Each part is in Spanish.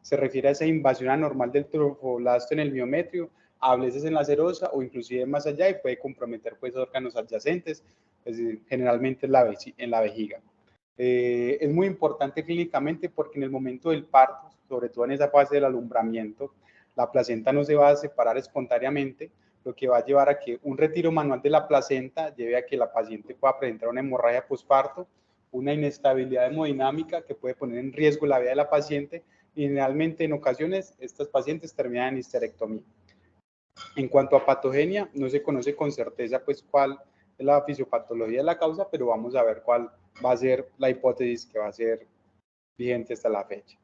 se refiere a esa invasión anormal del trofoblasto en el miometrio, a abscesos en la serosa o inclusive más allá, y puede comprometer pues órganos adyacentes, pues, generalmente en la vejiga. Es muy importante clínicamente porque en el momento del parto, sobre todo en esa fase del alumbramiento, la placenta no se va a separar espontáneamente, lo que va a llevar a que un retiro manual de la placenta lleve a que la paciente pueda presentar una hemorragia posparto, una inestabilidad hemodinámica que puede poner en riesgo la vida de la paciente, y generalmente en ocasiones estas pacientes terminan en histerectomía. En cuanto a patogenia, no se conoce con certeza pues cuál es la fisiopatología de la causa, pero vamos a ver cuál va a ser la hipótesis que va a ser vigente hasta la fecha.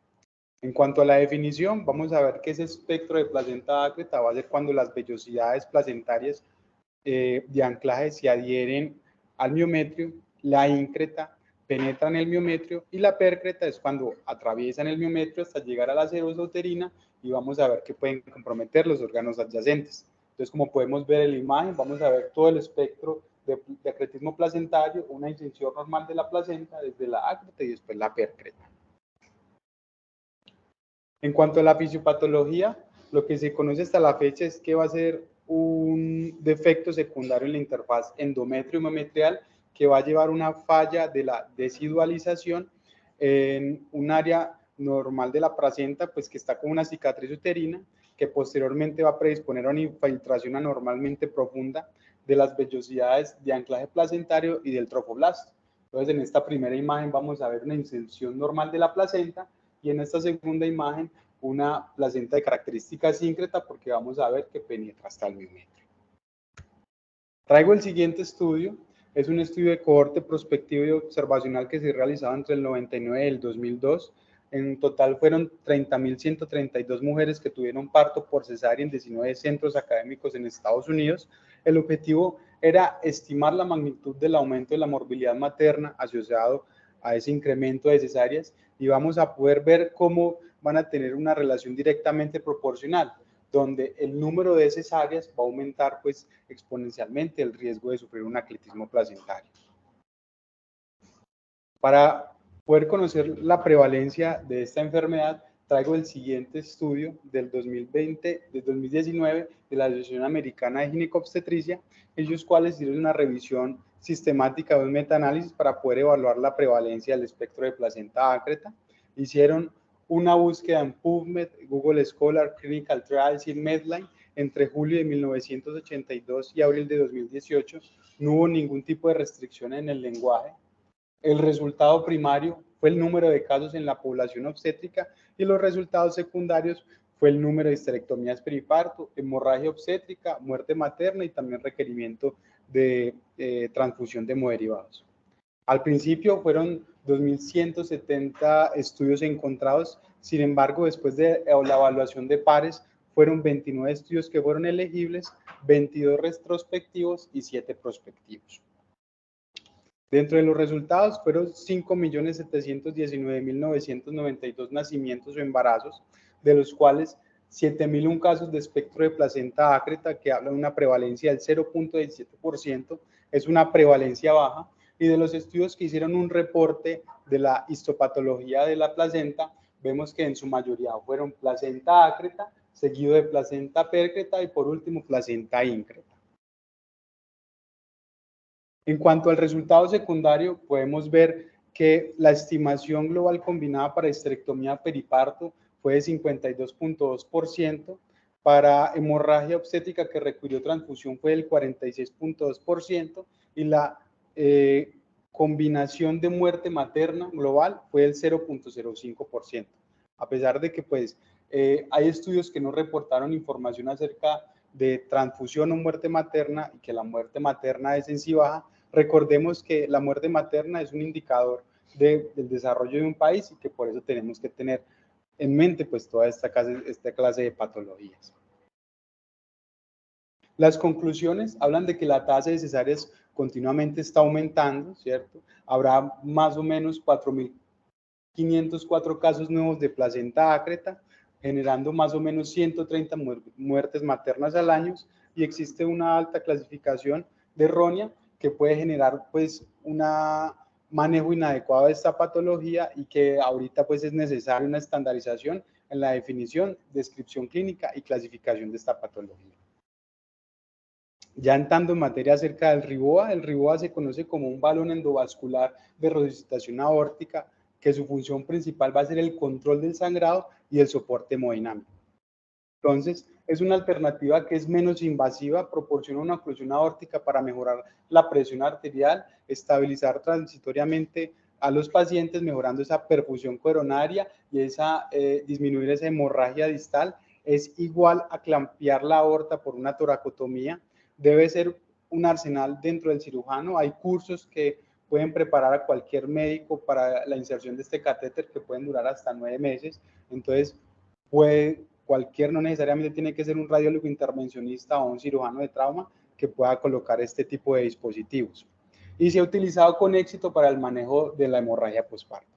En cuanto a la definición, vamos a ver que ese espectro de placenta ácreta va a ser cuando las vellosidades placentarias de anclaje se adhieren al miometrio, la íncreta penetra en el miometrio y la pércreta es cuando atraviesan el miometrio hasta llegar a la serosa uterina, y vamos a ver que pueden comprometer los órganos adyacentes. Entonces, como podemos ver en la imagen, vamos a ver todo el espectro de acretismo placentario, una incisión normal de la placenta desde la ácreta y después la pércreta. En cuanto a la fisiopatología, lo que se conoce hasta la fecha es que va a ser un defecto secundario en la interfaz endometrio-miometrial que va a llevar una falla de la desidualización en un área normal de la placenta, pues que está con una cicatriz uterina, que posteriormente va a predisponer a una infiltración anormalmente profunda de las vellosidades de anclaje placentario y del trofoblasto. Entonces, en esta primera imagen vamos a ver una inserción normal de la placenta, y en esta segunda imagen una placenta de características síncreta, porque vamos a ver que penetra hasta el miometrio. Traigo el siguiente estudio, es un estudio de cohorte prospectivo y observacional que se realizaba entre el 99 y el 2002. En total fueron 30.132 mujeres que tuvieron parto por cesárea en 19 centros académicos en Estados Unidos. El objetivo era estimar la magnitud del aumento de la morbilidad materna asociado a ese incremento de cesáreas, y vamos a poder ver cómo van a tener una relación directamente proporcional, donde el número de cesáreas va a aumentar pues exponencialmente el riesgo de sufrir un acletismo placentario. Para poder conocer la prevalencia de esta enfermedad, traigo el siguiente estudio del 2019 de la Asociación Americana de Ginecobstetricia, ellos cuales hicieron una revisión sistemática de un metaanálisis para poder evaluar la prevalencia del espectro de placenta ácreta. Hicieron una búsqueda en PubMed, Google Scholar, Clinical Trials y Medline entre julio de 1982 y abril de 2018. No hubo ningún tipo de restricción en el lenguaje. El resultado primario fue el número de casos en la población obstétrica, y los resultados secundarios fue el número de histerectomías periparto, hemorragia obstétrica, muerte materna y también requerimiento de transfusión de hemoderivados. Al principio fueron 2.170 estudios encontrados, sin embargo, después de la evaluación de pares, fueron 29 estudios que fueron elegibles, 22 retrospectivos y 7 prospectivos. Dentro de los resultados fueron 5.719.992 nacimientos o embarazos, de los cuales 7.001 casos de espectro de placenta ácreta, que habla de una prevalencia del 0.17%, es una prevalencia baja, y de los estudios que hicieron un reporte de la histopatología de la placenta, vemos que en su mayoría fueron placenta ácreta, seguido de placenta pércreta y por último placenta íncreta. En cuanto al resultado secundario, podemos ver que la estimación global combinada para histerectomía periparto fue de 52.2%, para hemorragia obstétrica que requirió transfusión fue del 46.2%, y la combinación de muerte materna global fue del 0.05%. A pesar de que pues, hay estudios que no reportaron información acerca de transfusión o muerte materna, y que la muerte materna es en sí baja, recordemos que la muerte materna es un indicador del desarrollo de un país, y que por eso tenemos que tener en mente pues toda esta clase de patologías. Las conclusiones hablan de que la tasa de cesáreas continuamente está aumentando, ¿cierto? Habrá más o menos 4.504 casos nuevos de placenta ácreta, generando más o menos 130 muertes maternas al año, y existe una alta clasificación de errónea que puede generar pues un manejo inadecuado de esta patología, y que ahorita pues es necesaria una estandarización en la definición, descripción clínica y clasificación de esta patología. Ya entrando en materia acerca del RIBOA, el RIBOA se conoce como un balón endovascular de resucitación aórtica que su función principal va a ser el control del sangrado y el soporte hemodinámico. Entonces, es una alternativa que es menos invasiva, proporciona una oclusión aórtica para mejorar la presión arterial, estabilizar transitoriamente a los pacientes, mejorando esa perfusión coronaria y disminuir esa hemorragia distal. Es igual a clampear la aorta por una toracotomía. Debe ser un arsenal dentro del cirujano. Hay cursos que pueden preparar a cualquier médico para la inserción de este catéter que pueden durar hasta 9 meses. Entonces, no necesariamente tiene que ser un radiólogo intervencionista o un cirujano de trauma que pueda colocar este tipo de dispositivos. Y se ha utilizado con éxito para el manejo de la hemorragia postparto.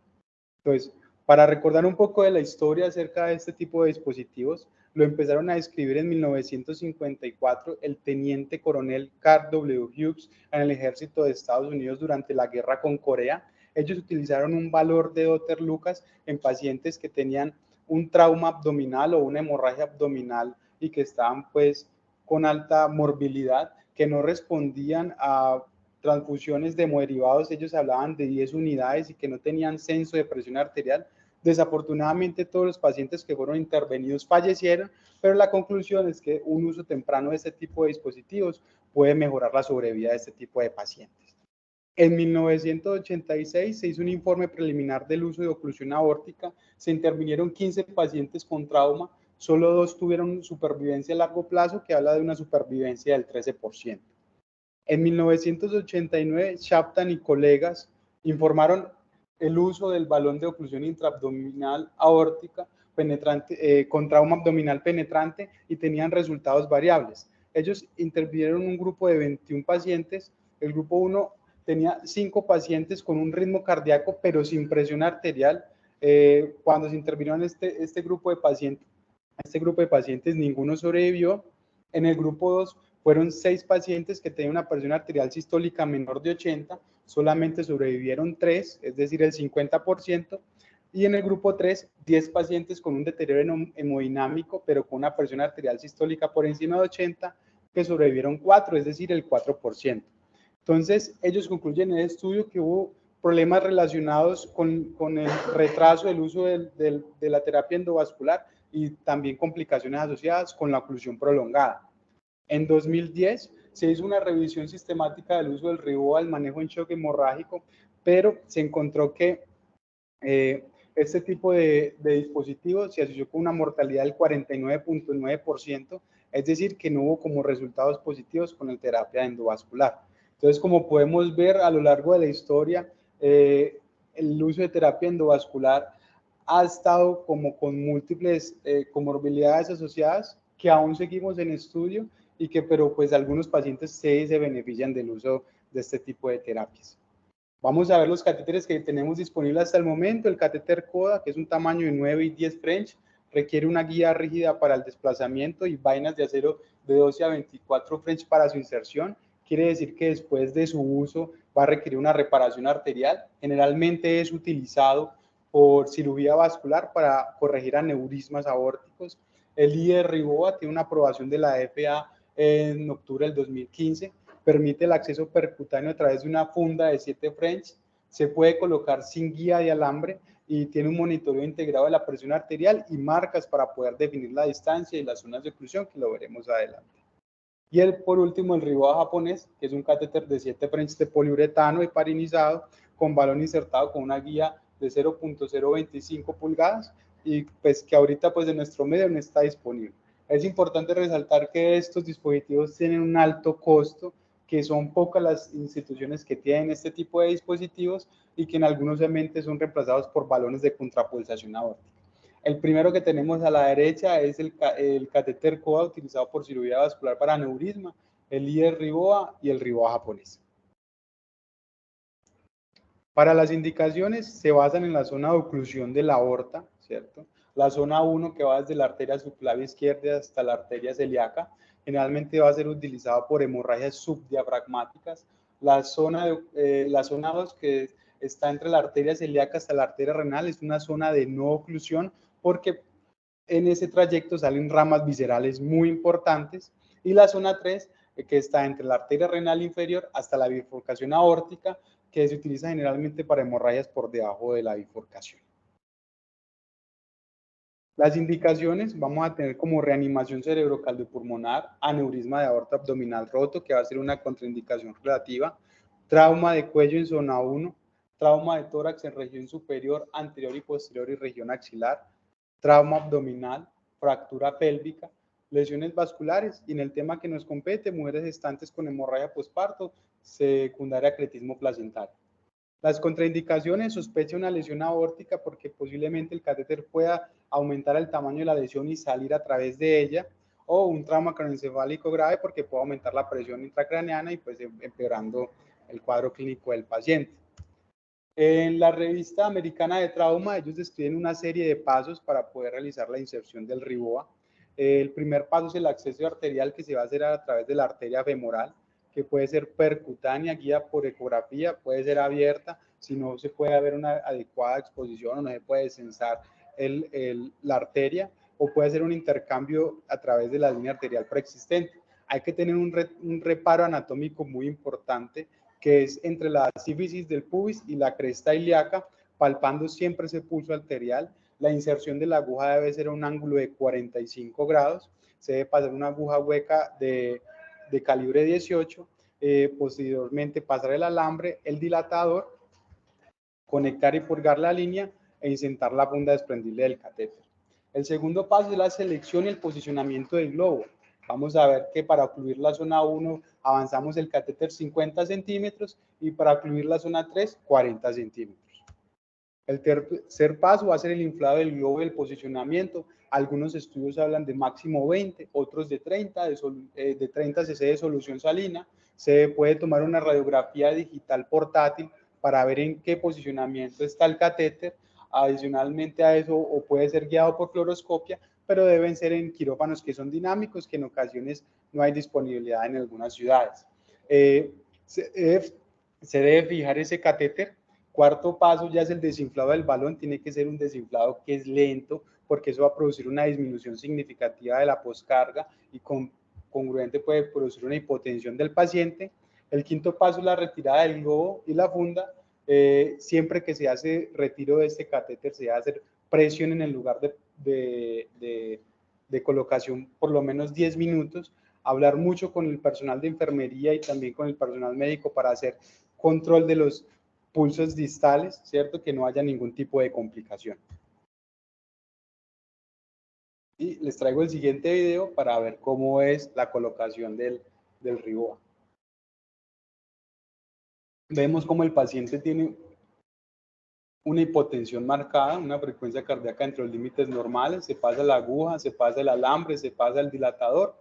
Entonces, para recordar un poco de la historia acerca de este tipo de dispositivos, lo empezaron a describir en 1954 el teniente coronel Carl W. Hughes en el ejército de Estados Unidos durante la guerra con Corea. Ellos utilizaron un valor de Dotter-Lucas en pacientes que tenían un trauma abdominal o una hemorragia abdominal y que estaban pues con alta morbilidad, que no respondían a transfusiones de hemoderivados. Ellos hablaban de 10 unidades y que no tenían censo de presión arterial. Desafortunadamente todos los pacientes que fueron intervenidos fallecieron, pero la conclusión es que un uso temprano de este tipo de dispositivos puede mejorar la sobrevida de este tipo de pacientes. En 1986 se hizo un informe preliminar del uso de oclusión aórtica, se intervinieron 15 pacientes con trauma, solo 2 tuvieron supervivencia a largo plazo, que habla de una supervivencia del 13%. En 1989, Shaptan y colegas informaron el uso del balón de oclusión intraabdominal aórtica penetrante, con trauma abdominal penetrante y tenían resultados variables. Ellos intervinieron un grupo de 21 pacientes, el grupo 1 tenía 5 pacientes con un ritmo cardíaco pero sin presión arterial. Cuando se intervinieron este grupo de pacientes, ninguno sobrevivió. En el grupo 2 fueron 6 pacientes que tenían una presión arterial sistólica menor de 80, solamente sobrevivieron 3, es decir, el 50%. Y en el grupo 3, 10 pacientes con un deterioro hemodinámico, pero con una presión arterial sistólica por encima de 80, que sobrevivieron 4, es decir, el 4%. Entonces, ellos concluyen en el estudio que hubo problemas relacionados con el retraso del uso de la terapia endovascular y también complicaciones asociadas con la oclusión prolongada. En 2010 se hizo una revisión sistemática del uso del RIBOA al manejo en shock hemorrágico, pero se encontró que este tipo de dispositivos se asoció con una mortalidad del 49.9%, es decir, que no hubo como resultados positivos con la terapia endovascular. Entonces, como podemos ver a lo largo de la historia, el uso de terapia endovascular ha estado como con múltiples comorbilidades asociadas que aún seguimos en estudio y que pero pues algunos pacientes se benefician del uso de este tipo de terapias. Vamos a ver los catéteres que tenemos disponibles hasta el momento. El catéter CODA, que es un tamaño de 9 y 10 French, requiere una guía rígida para el desplazamiento y vainas de acero de 12 a 24 French para su inserción. Quiere decir que después de su uso va a requerir una reparación arterial. Generalmente es utilizado por cirugía vascular para corregir aneurismas aórticos. El IE RIBOA tiene una aprobación de la FDA en octubre del 2015. Permite el acceso percutáneo a través de una funda de 7 French. Se puede colocar sin guía de alambre y tiene un monitoreo integrado de la presión arterial y marcas para poder definir la distancia y las zonas de oclusión, que lo veremos adelante. Y por último, el RIBOA japonés, que es un catéter de 7 French de poliuretano heparinizado con balón insertado con una guía de 0.025 pulgadas y pues que ahorita pues en nuestro medio no está disponible. Es importante resaltar que estos dispositivos tienen un alto costo, que son pocas las instituciones que tienen este tipo de dispositivos y que en algunos ambientes son reemplazados por balones de contrapulsación aórtica. El primero que tenemos a la derecha es el catéter COA utilizado por cirugía vascular para aneurisma, el IE RIBOA y el RIBOA japonés. Para las indicaciones se basan en la zona de oclusión de la aorta, ¿cierto? La zona 1 que va desde la arteria subclavia izquierda hasta la arteria celíaca, generalmente va a ser utilizado por hemorragias subdiafragmáticas. La zona 2 que está entre la arteria celíaca hasta la arteria renal es una zona de no oclusión porque En ese trayecto salen ramas viscerales muy importantes y la zona 3, que está entre la arteria renal inferior hasta la bifurcación aórtica, que se utiliza generalmente para hemorragias por debajo de la bifurcación. Las indicaciones, vamos a tener como reanimación cerebrocardiopulmonar, aneurisma de aorta abdominal roto, que va a ser una contraindicación relativa, trauma de cuello en zona 1, trauma de tórax en región superior, anterior y posterior y región axilar, trauma abdominal, fractura pélvica, lesiones vasculares y en el tema que nos compete, mujeres gestantes con hemorragia posparto, secundaria acretismo placentario. Las contraindicaciones, sospecha una lesión aórtica porque posiblemente el catéter pueda aumentar el tamaño de la lesión y salir a través de ella, o un trauma craneoencefálico grave porque puede aumentar la presión intracraneana y pues empeorando el cuadro clínico del paciente. En la revista americana de trauma, ellos describen una serie de pasos para poder realizar la inserción del RIBOA. El primer paso es el acceso arterial, que se va a hacer a través de la arteria femoral, que puede ser percutánea, guía por ecografía, puede ser abierta, si no se puede haber una adecuada exposición o no se puede censar la arteria, o puede ser un intercambio a través de la línea arterial preexistente. Hay que tener un reparo anatómico muy importante, que es entre la sífisis del pubis y la cresta ilíaca, palpando siempre ese pulso arterial. La inserción de la aguja debe ser a un ángulo de 45 grados, se debe pasar una aguja hueca de calibre 18, posteriormente pasar el alambre, el dilatador, conectar y purgar la línea e insertar la funda desprendible del catéter. El segundo paso es la selección y el posicionamiento del globo. Vamos a ver que para ocluir la zona 1 avanzamos el catéter 50 centímetros y para ocluir la zona 3, 40 centímetros. El tercer paso va a ser el inflado del globo y el posicionamiento. Algunos estudios hablan de máximo 20, otros de 30, de 30 cc de solución salina. Se puede tomar una radiografía digital portátil para ver en qué posicionamiento está el catéter. Adicionalmente a eso, o puede ser guiado por fluoroscopia, pero deben ser en quirófanos que son dinámicos, que en ocasiones no hay disponibilidad en algunas ciudades. Se debe fijar ese catéter. Cuarto paso ya es el desinflado del balón. Tiene que ser un desinflado que es lento, porque eso va a producir una disminución significativa de la poscarga y congruente puede producir una hipotensión del paciente. El quinto paso es la retirada del globo y la funda. Siempre que se hace retiro de este catéter, se debe hacer presión en el lugar de colocación por lo menos 10 minutos. Hablar mucho con el personal de enfermería y también con el personal médico para hacer control de los pulsos distales, ¿cierto? Que no haya ningún tipo de complicación. Y les traigo el siguiente video para ver cómo es la colocación del RIBOA. Vemos cómo el paciente tiene una hipotensión marcada, una frecuencia cardíaca entre los límites normales, se pasa la aguja, se pasa el alambre, se pasa el dilatador,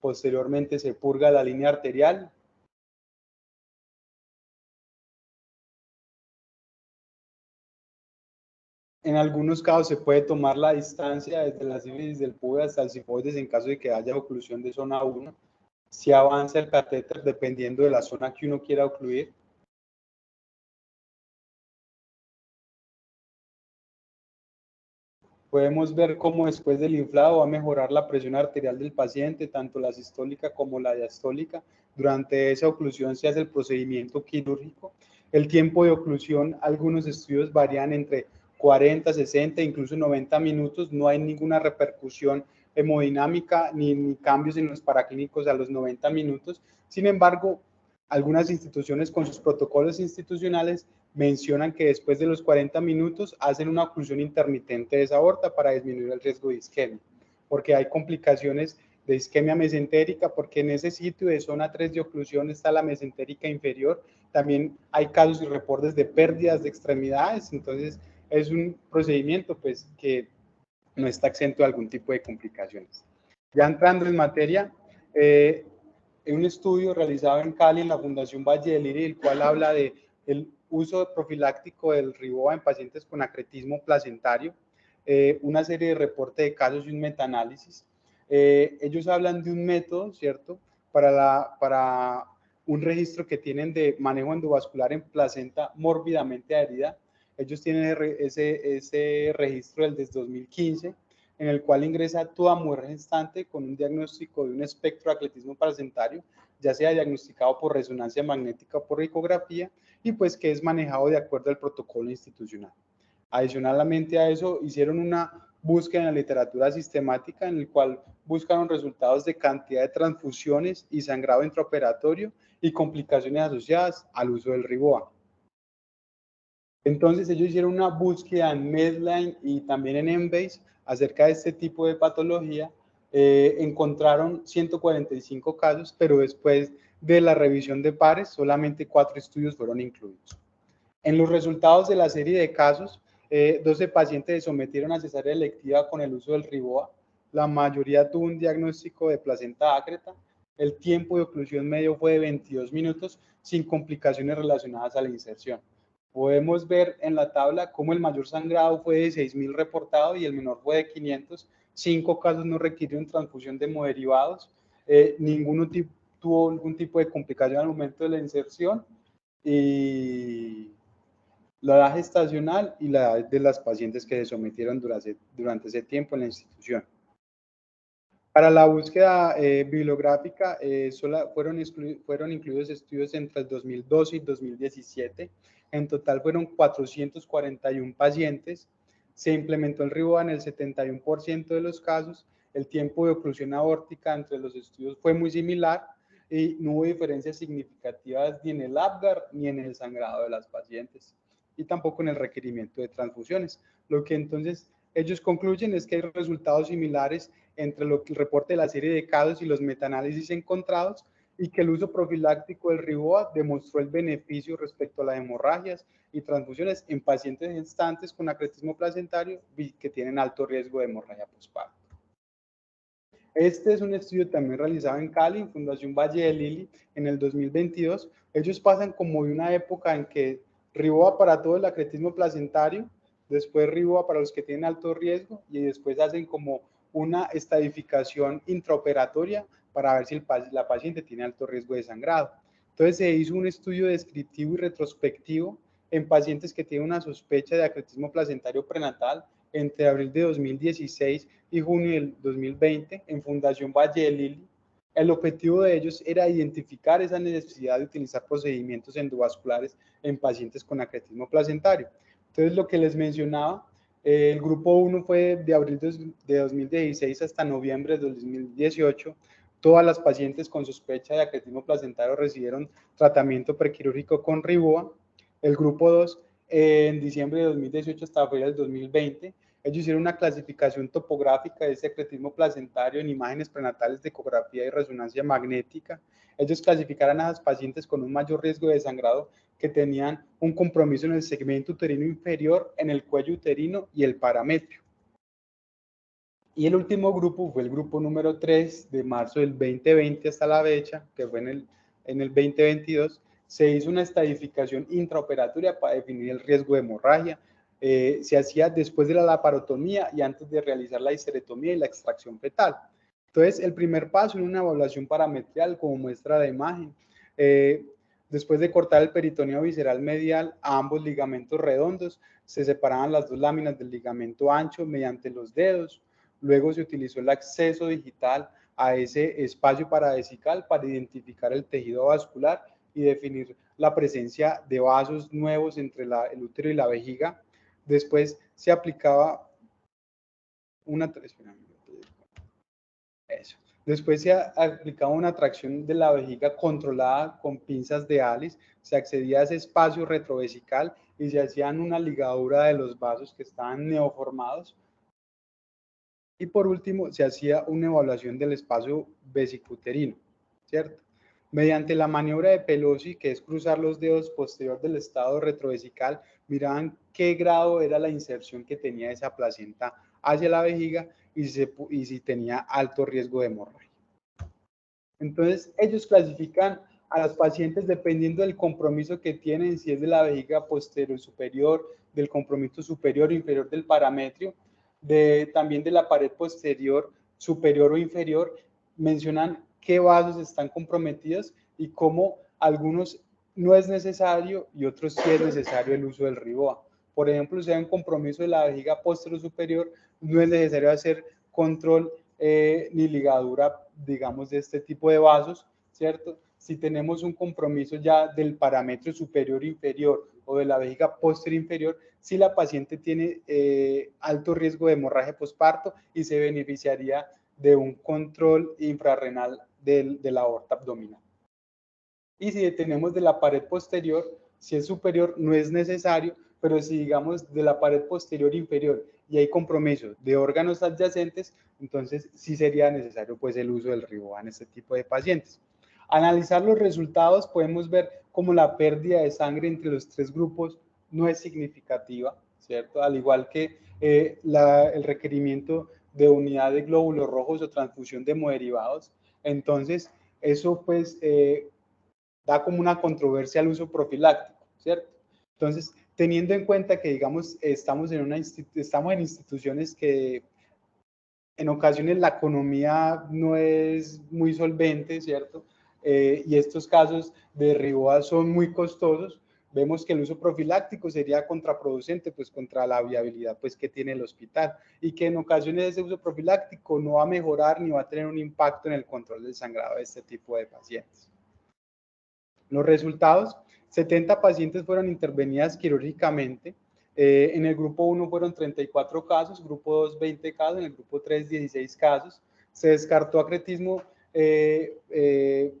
posteriormente se purga la línea arterial. En algunos casos se puede tomar la distancia desde la sífisis del pubis hasta el sifoides en caso de que haya oclusión de zona 1. Si avanza el catéter dependiendo de la zona que uno quiera ocluir. Podemos ver cómo después del inflado va a mejorar la presión arterial del paciente, tanto la sistólica como la diastólica. Durante esa oclusión se hace el procedimiento quirúrgico. El tiempo de oclusión, algunos estudios varían entre 40, 60, incluso 90 minutos. No hay ninguna repercusión hemodinámica ni cambios en los paraclínicos a los 90 minutos. Sin embargo, algunas instituciones con sus protocolos institucionales mencionan que después de los 40 minutos hacen una oclusión intermitente de esa aorta para disminuir el riesgo de isquemia, porque hay complicaciones de isquemia mesentérica, porque en ese sitio de zona 3 de oclusión está la mesentérica inferior. También hay casos y reportes de pérdidas de extremidades, entonces es un procedimiento pues que no está exento de algún tipo de complicaciones. Ya entrando en materia, en un estudio realizado en Cali en la Fundación Valle del Liri, el cual habla de el uso profiláctico del RIBOA en pacientes con acretismo placentario, una serie de reportes de casos y un metaanálisis. Ellos hablan de un método, ¿cierto?, para un registro que tienen de manejo endovascular en placenta mórbidamente adherida. Ellos tienen ese registro desde 2015. en el cual ingresa toda mujer gestante con un diagnóstico de un espectro de atletismo placentario, ya sea diagnosticado por resonancia magnética o por ecografía, y pues que es manejado de acuerdo al protocolo institucional. Adicionalmente a eso, hicieron una búsqueda en la literatura sistemática en el cual buscaron resultados de cantidad de transfusiones y sangrado intraoperatorio y complicaciones asociadas al uso del Riboa. Entonces ellos hicieron una búsqueda en Medline y también en Embase acerca de este tipo de patología. Encontraron 145 casos, pero después de la revisión de pares, solamente 4 estudios fueron incluidos. En los resultados de la serie de casos, 12 pacientes se sometieron a cesárea electiva con el uso del Riboa. La mayoría tuvo un diagnóstico de placenta ácreta. El tiempo de oclusión medio fue de 22 minutos sin complicaciones relacionadas a la inserción. Podemos ver en la tabla cómo el mayor sangrado fue de 6.000 reportado y el menor fue de 500. 5 casos no requirieron transfusión de hemoderivados. Ninguno tuvo algún tipo de complicación al momento de la inserción. Y la edad gestacional y la edad de las pacientes que se sometieron durante ese tiempo en la institución. Para la búsqueda bibliográfica fueron incluidos estudios entre el 2012 y 2017. En total fueron 441 pacientes. Se implementó el Riboa en el 71% de los casos. El tiempo de oclusión aórtica entre los estudios fue muy similar y no hubo diferencias significativas ni en el Apgar ni en el sangrado de las pacientes y tampoco en el requerimiento de transfusiones. Lo que entonces ellos concluyen es que hay resultados similares entre el reporte de la serie de casos y los metaanálisis encontrados, y que el uso profiláctico del Riboa demostró el beneficio respecto a las hemorragias y transfusiones en pacientes gestantes con acretismo placentario que tienen alto riesgo de hemorragia postparto. Este es un estudio también realizado en Cali, en Fundación Valle de Lili, en el 2022. Ellos pasan como de una época en que Riboa para todo el acretismo placentario, después Riboa para los que tienen alto riesgo, y después hacen como una estadificación intraoperatoria para ver si la paciente tiene alto riesgo de sangrado. Entonces se hizo un estudio descriptivo y retrospectivo en pacientes que tienen una sospecha de acretismo placentario prenatal entre abril de 2016 y junio del 2020 en Fundación Valle de Lili. El objetivo de ellos era identificar esa necesidad de utilizar procedimientos endovasculares en pacientes con acretismo placentario. Entonces, lo que les mencionaba, el grupo 1 fue de abril de 2016 hasta noviembre de 2018. Todas las pacientes con sospecha de acretismo placentario recibieron tratamiento prequirúrgico con Riboa. El grupo 2, en diciembre de 2018 hasta abril del 2020, ellos hicieron una clasificación topográfica de ese acretismo placentario en imágenes prenatales de ecografía y resonancia magnética. Ellos clasificaron a las pacientes con un mayor riesgo de sangrado que tenían un compromiso en el segmento uterino inferior, en el cuello uterino y el parametrio. Y el último grupo fue el grupo número 3 de marzo del 2020 hasta la fecha, que fue en el 2022. Se hizo una estadificación intraoperatoria para definir el riesgo de hemorragia. Se hacía después de la laparotomía y antes de realizar la histerectomía y la extracción fetal. Entonces, el primer paso en una evaluación parametrial, como muestra la imagen, después de cortar el peritoneo visceral medial a ambos ligamentos redondos, se separaban las dos láminas del ligamento ancho mediante los dedos. Luego se utilizó el acceso digital a ese espacio paravesical para identificar el tejido vascular y definir la presencia de vasos nuevos entre el útero y la vejiga. Después se aplicaba una tracción de la vejiga controlada con pinzas de Alice, se accedía a ese espacio retrovesical y se hacían una ligadura de los vasos que estaban neoformados. Y por último, se hacía una evaluación del espacio vesicuterino, ¿cierto? Mediante la maniobra de Pelosi, que es cruzar los dedos posterior del estado retrovesical, miraban qué grado era la inserción que tenía esa placenta hacia la vejiga y si tenía alto riesgo de hemorragia. Entonces, ellos clasifican a las pacientes dependiendo del compromiso que tienen, si es de la vejiga posterior superior, del compromiso superior o inferior del parametrio, también de la pared posterior superior o inferior. Mencionan qué vasos están comprometidos y cómo algunos no es necesario y otros sí es necesario el uso del Riboa. Por ejemplo, si hay un compromiso de la vejiga posterior superior, no es necesario hacer control ni ligadura, digamos, de este tipo de vasos, ¿cierto? Si tenemos un compromiso ya del parámetro superior-inferior o de la vejiga posterior-inferior, si la paciente tiene alto riesgo de hemorragia posparto y se beneficiaría de un control infrarrenal de la aorta abdominal. Y si tenemos de la pared posterior, si es superior, no es necesario, pero si digamos de la pared posterior inferior y hay compromiso de órganos adyacentes, entonces sí sería necesario pues el uso del Rivoa en este tipo de pacientes. Analizar los resultados, podemos ver cómo la pérdida de sangre entre los tres grupos no es significativa, ¿cierto? Al igual que el requerimiento de unidad de glóbulos rojos o transfusión de hemoderivados. Entonces, eso pues da como una controversia al uso profiláctico, ¿cierto? Entonces, teniendo en cuenta que, digamos, estamos en instituciones que en ocasiones la economía no es muy solvente, ¿cierto? Y estos casos de Rivoa son muy costosos. Vemos que el uso profiláctico sería contraproducente, pues contra la viabilidad pues, que tiene el hospital, y que en ocasiones ese uso profiláctico no va a mejorar ni va a tener un impacto en el control del sangrado de este tipo de pacientes. Los resultados, 70 pacientes fueron intervenidas quirúrgicamente. En el grupo 1 fueron 34 casos, grupo 2 20 casos, en el grupo 3 16 casos. Se descartó acretismo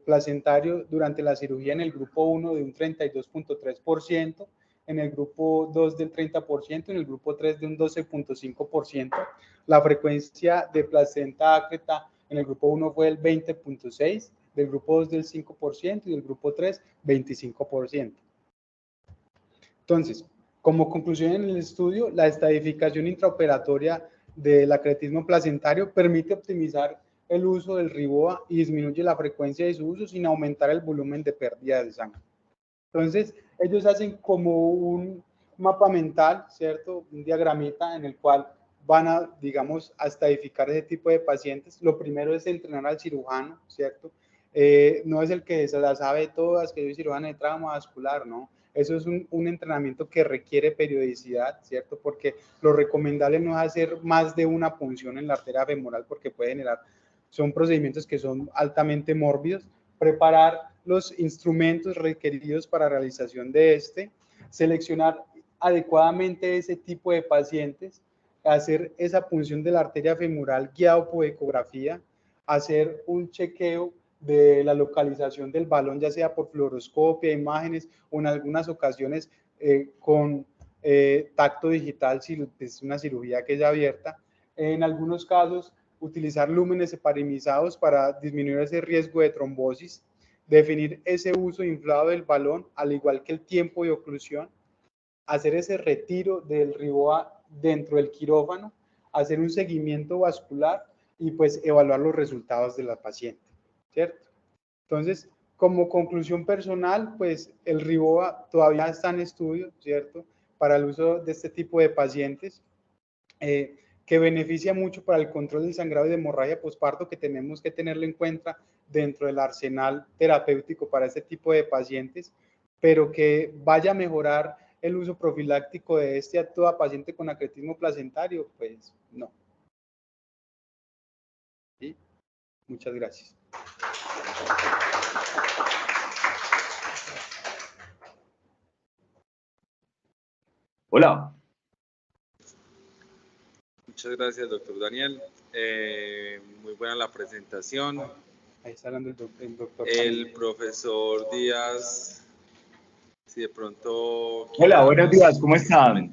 placentario durante la cirugía en el grupo 1 de un 32.3%, en el grupo 2 del 30%, en el grupo 3 de un 12.5%. La frecuencia de placenta ácreta en el grupo 1 fue el 20.6%, del grupo 2 del 5% y del grupo 3 25%. Entonces, como conclusión en el estudio, la estadificación intraoperatoria del acretismo placentario permite optimizar el uso del Rivoa y disminuye la frecuencia de su uso sin aumentar el volumen de pérdida de sangre. Entonces, ellos hacen como un mapa mental, ¿cierto? Un diagramita en el cual van a, digamos, a estadificar ese tipo de pacientes. Lo primero es entrenar al cirujano, ¿cierto? No es el que se las sabe todas, que yo soy cirujano de trauma vascular, ¿no? Eso es un entrenamiento que requiere periodicidad, ¿cierto? Porque lo recomendable no es hacer más de una punción en la arteria femoral porque puede generar, son procedimientos que son altamente mórbidos. Preparar los instrumentos requeridos para realización de este, seleccionar adecuadamente ese tipo de pacientes, hacer esa punción de la arteria femoral guiado por ecografía, hacer un chequeo de la localización del balón, ya sea por fluoroscopia, imágenes o en algunas ocasiones con tacto digital si es una cirugía que es abierta. En algunos casos, utilizar lúmenes heparinizados para disminuir ese riesgo de trombosis, definir ese uso inflado del balón, al igual que el tiempo de oclusión, hacer ese retiro del Rivoa dentro del quirófano, hacer un seguimiento vascular y pues evaluar los resultados de la paciente, ¿cierto? Entonces, como conclusión personal, pues el Rivoa todavía está en estudio, ¿cierto? Para el uso de este tipo de pacientes, que beneficia mucho para el control del sangrado y de hemorragia posparto, que tenemos que tenerlo en cuenta dentro del arsenal terapéutico para este tipo de pacientes, pero que vaya a mejorar el uso profiláctico de este a toda paciente con acretismo placentario, pues no. ¿Sí? Muchas gracias. Hola. Muchas gracias, doctor Daniel. Muy buena la presentación. Ahí está hablando el doctor. El profesor Díaz, si de pronto... Hola, buenos días, ¿cómo están?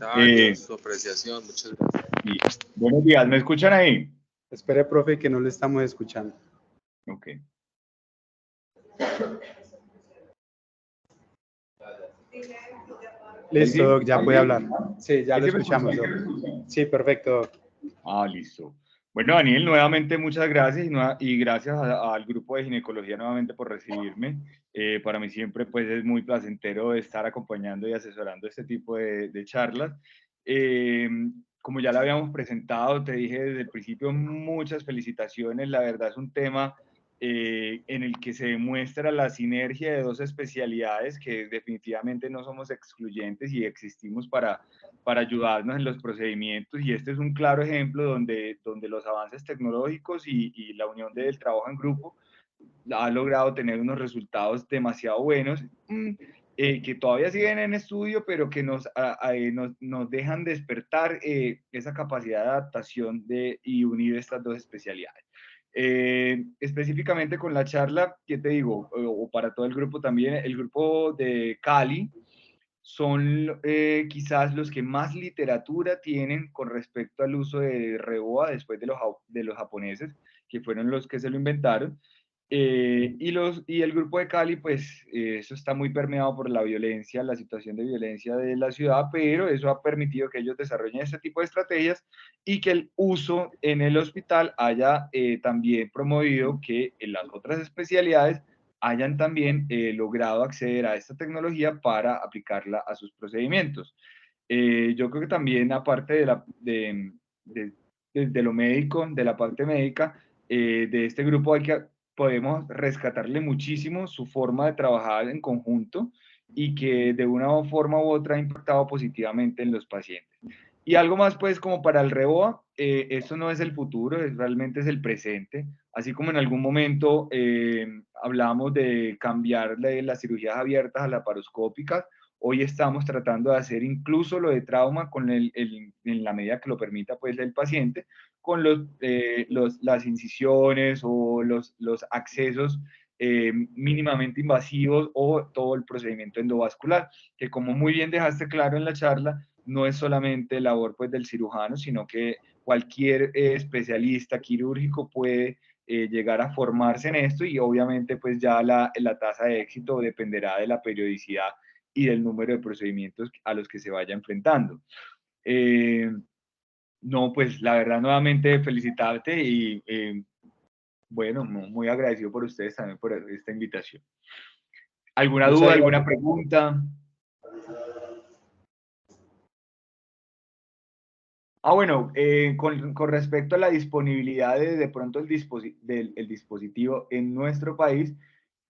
Su apreciación, muchas gracias. Buenos días, ¿me escuchan ahí? Espere, profe, que no le estamos escuchando. Ok. Listo, Doc, ya puede hablar. Sí, ya ¿Ahí lo se me escuchamos, escucha? Doc. Sí, perfecto, Doc. Ah, listo. Bueno, Daniel, nuevamente muchas gracias y gracias al grupo de ginecología nuevamente por recibirme. Para mí siempre pues es muy placentero estar acompañando y asesorando este tipo de charlas. Como ya lo habíamos presentado, te dije desde el principio muchas felicitaciones. La verdad es un tema en el que se demuestra la sinergia de dos especialidades que definitivamente no somos excluyentes y existimos para ayudarnos en los procedimientos, y este es un claro ejemplo donde los avances tecnológicos y la unión del trabajo en grupo ha logrado tener unos resultados demasiado buenos, que todavía siguen en estudio, pero que nos dejan despertar esa capacidad de adaptación y unir estas dos especialidades. Específicamente con la charla, ¿qué te digo? O para todo el grupo también, el grupo de Cali son quizás los que más literatura tienen con respecto al uso de REBOA después de los japoneses, que fueron los que se lo inventaron. Y el grupo de Cali, pues eso está muy permeado por la violencia, la situación de violencia de la ciudad, pero eso ha permitido que ellos desarrollen este tipo de estrategias y que el uso en el hospital haya también promovido que en las otras especialidades hayan también logrado acceder a esta tecnología para aplicarla a sus procedimientos. Yo creo que también, aparte de lo médico, de la parte médica, de este grupo podemos rescatarle muchísimo su forma de trabajar en conjunto y que de una forma u otra ha impactado positivamente en los pacientes. Y algo más, pues, como para el REBOA, esto no es el futuro, realmente es el presente. Así como en algún momento hablamos de cambiar las cirugías abiertas a laparoscópicas, hoy estamos tratando de hacer incluso lo de trauma en la medida que lo permita pues el paciente, con las incisiones o los accesos mínimamente invasivos o todo el procedimiento endovascular, que como muy bien dejaste claro en la charla, no es solamente labor pues del cirujano, sino que cualquier especialista quirúrgico puede llegar a formarse en esto, y obviamente pues ya la tasa de éxito dependerá de la periodicidad y del número de procedimientos a los que se vaya enfrentando. No, pues la verdad nuevamente felicitarte y bueno, muy agradecido por ustedes también por esta invitación. ¿Alguna duda, alguna pregunta? Bueno, con respecto a la disponibilidad de pronto el dispositivo en nuestro país,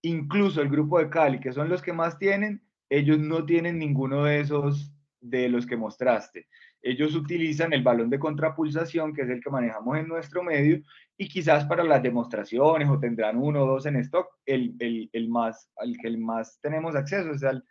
incluso el grupo de Cali, que son los que más tienen, ellos no tienen ninguno de esos de los que mostraste. Ellos utilizan el balón de contrapulsación, que es el que manejamos en nuestro medio, y quizás para las demostraciones o tendrán uno o dos en stock, al que más tenemos acceso, o sea,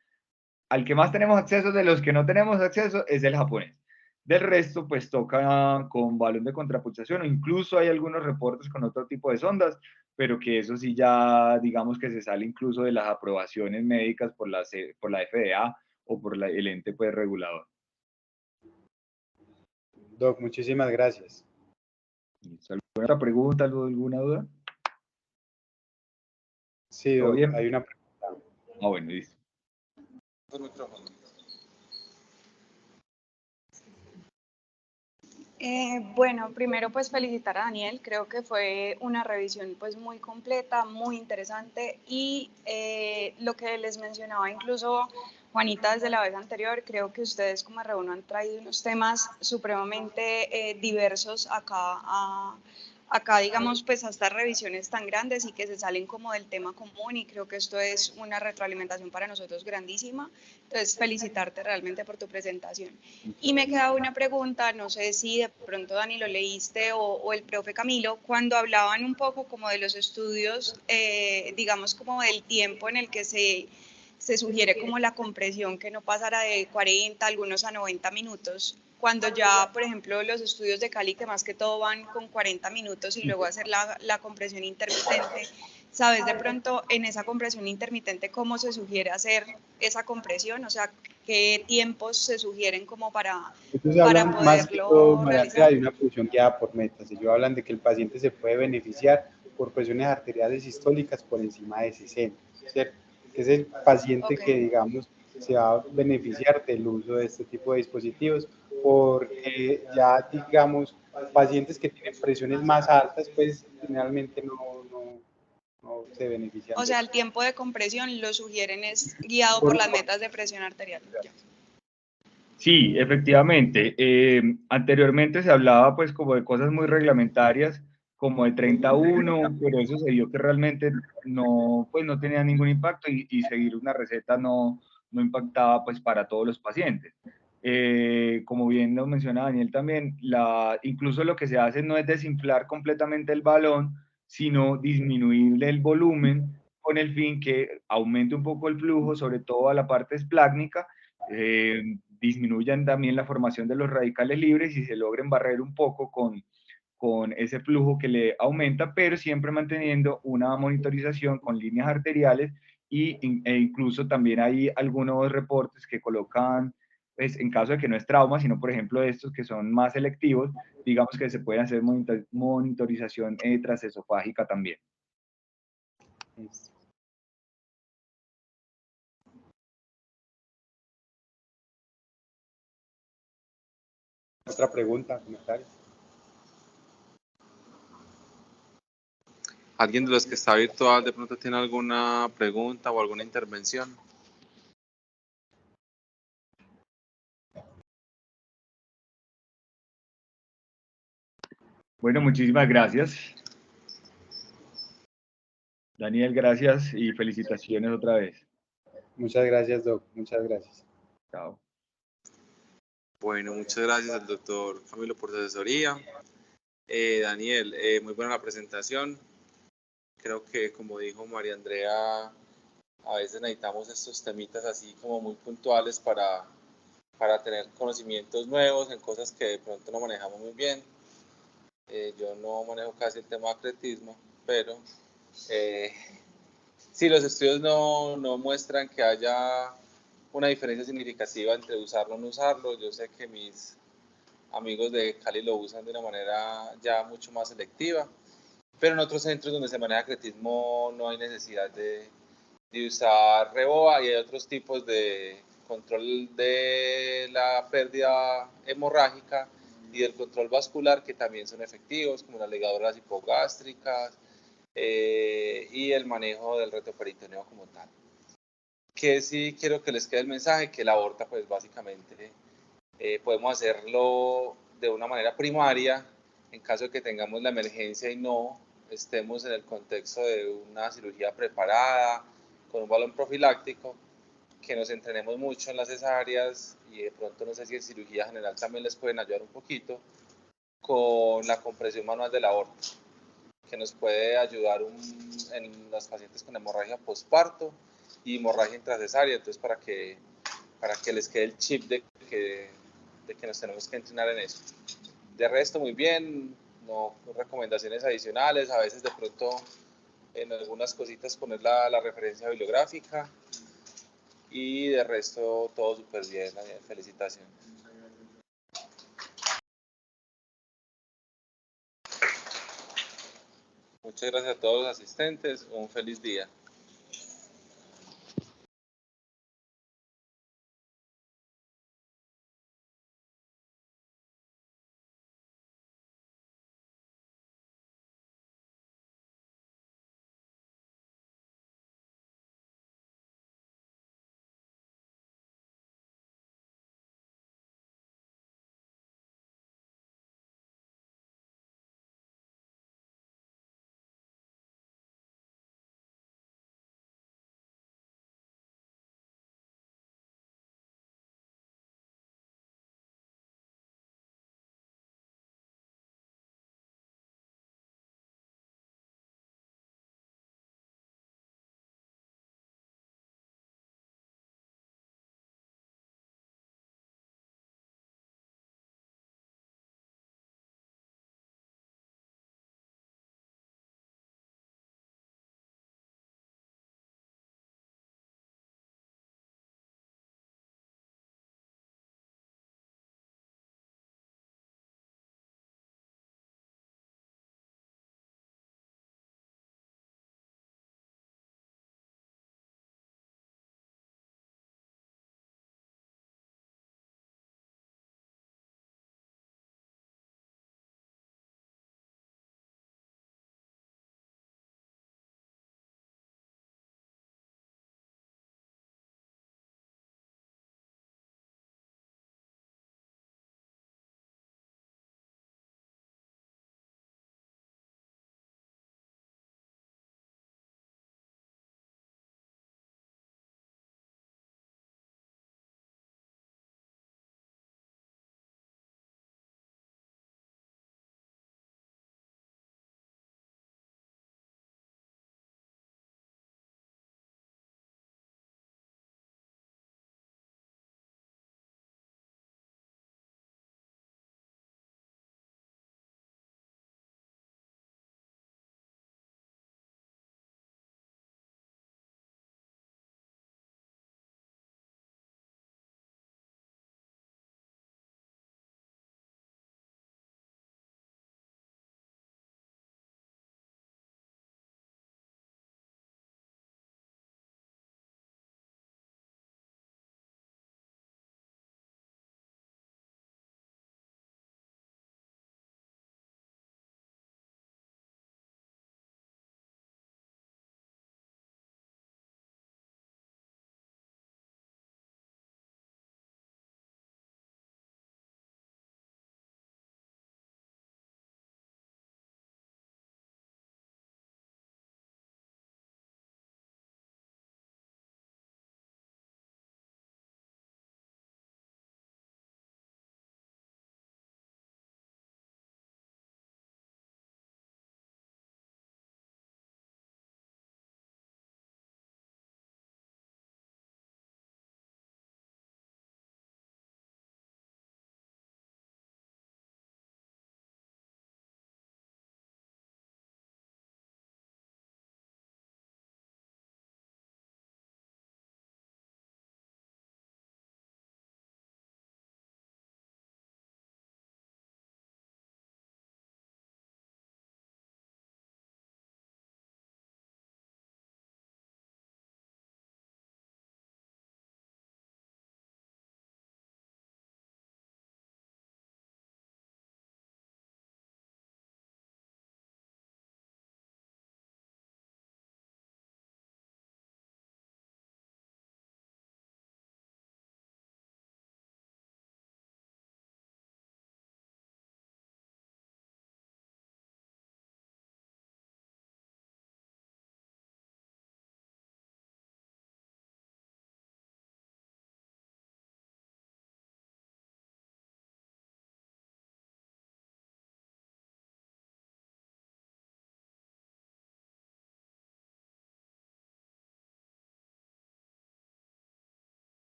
al que más tenemos acceso de los que no tenemos acceso es el japonés. Del resto, pues toca con balón de contrapulsación, o incluso hay algunos reportes con otro tipo de sondas, pero que eso sí ya, digamos que se sale incluso de las aprobaciones médicas por la FDA o por el ente pues regulador. Doc, muchísimas gracias. ¿Alguna otra pregunta, alguna duda? Sí, Doc, hay una pregunta. Bueno, listo. Bueno, primero pues felicitar a Daniel, creo que fue una revisión pues muy completa, muy interesante, y lo que les mencionaba incluso Juanita desde la vez anterior, creo que ustedes como R1 han traído unos temas supremamente diversos acá digamos pues a estas revisiones tan grandes y que se salen como del tema común, y creo que esto es una retroalimentación para nosotros grandísima. Entonces felicitarte realmente por tu presentación. Y me queda una pregunta, no sé si de pronto Dani lo leíste o el profe Camilo, cuando hablaban un poco como de los estudios, digamos como del tiempo en el que se sugiere como la compresión que no pasara de 40, algunos a 90 minutos, cuando ya, por ejemplo, los estudios de Cali, que más que todo van con 40 minutos y luego hacer la compresión intermitente, ¿sabes de pronto en esa compresión intermitente cómo se sugiere hacer esa compresión? O sea, ¿qué tiempos se sugieren como para poderlo más que todo, realizar? de una función guiada por metas. Ellos hablan de que el paciente se puede beneficiar por presiones arteriales sistólicas por encima de 60, ¿cierto? Que es el paciente que, digamos, se va a beneficiar del uso de este tipo de dispositivos, porque ya, digamos, pacientes que tienen presiones más altas, pues generalmente no se benefician. O sea, el tiempo de compresión lo sugieren es guiado por las metas de presión arterial. Sí, efectivamente. Anteriormente se hablaba pues como de cosas muy reglamentarias, como de 31, pero eso se vio que realmente no, pues no tenía ningún impacto y seguir una receta no impactaba pues para todos los pacientes. Como bien lo menciona Daniel también, incluso lo que se hace no es desinflar completamente el balón, sino disminuirle el volumen con el fin que aumente un poco el flujo, sobre todo a la parte esplácnica, disminuyan también la formación de los radicales libres y se logren barrer un poco con ese flujo que le aumenta, pero siempre manteniendo una monitorización con líneas arteriales e incluso también hay algunos reportes que colocan, pues, en caso de que no es trauma, sino por ejemplo estos que son más selectivos, digamos que se pueden hacer monitorización transesofágica también. Otra pregunta, comentario. ¿Alguien de los que está virtual de pronto tiene alguna pregunta o alguna intervención? Bueno, muchísimas gracias. Daniel, gracias y felicitaciones otra vez. Muchas gracias, Doc. Muchas gracias. Chao. Bueno, muchas gracias al doctor Camilo por su asesoría. Daniel, muy buena la presentación. Creo que, como dijo María Andrea, a veces necesitamos estos temitas así como muy puntuales para tener conocimientos nuevos en cosas que de pronto no manejamos muy bien. Yo no manejo casi el tema de atletismo, pero sí, los estudios no muestran que haya una diferencia significativa entre usarlo o no usarlo. Yo sé que mis amigos de Cali lo usan de una manera ya mucho más selectiva, pero en otros centros donde se maneja atletismo no hay necesidad de usar reboa y hay otros tipos de control de la pérdida hemorrágica y del control vascular que también son efectivos, como las ligaduras hipogástricas y el manejo del retroperitoneo como tal. Que sí quiero que les quede el mensaje, que la aorta pues básicamente podemos hacerlo de una manera primaria en caso de que tengamos la emergencia y no estemos en el contexto de una cirugía preparada, con un balón profiláctico, que nos entrenemos mucho en las cesáreas y de pronto no sé si en cirugía general también les pueden ayudar un poquito con la compresión manual de la aorta, que nos puede ayudar en los pacientes con hemorragia postparto y hemorragia intracesárea, entonces para que les quede el chip de que nos tenemos que entrenar en eso. De resto, muy bien, no recomendaciones adicionales, a veces de pronto en algunas cositas poner la referencia bibliográfica y de resto todo súper bien, felicitaciones. Muchas gracias a todos los asistentes, un feliz día.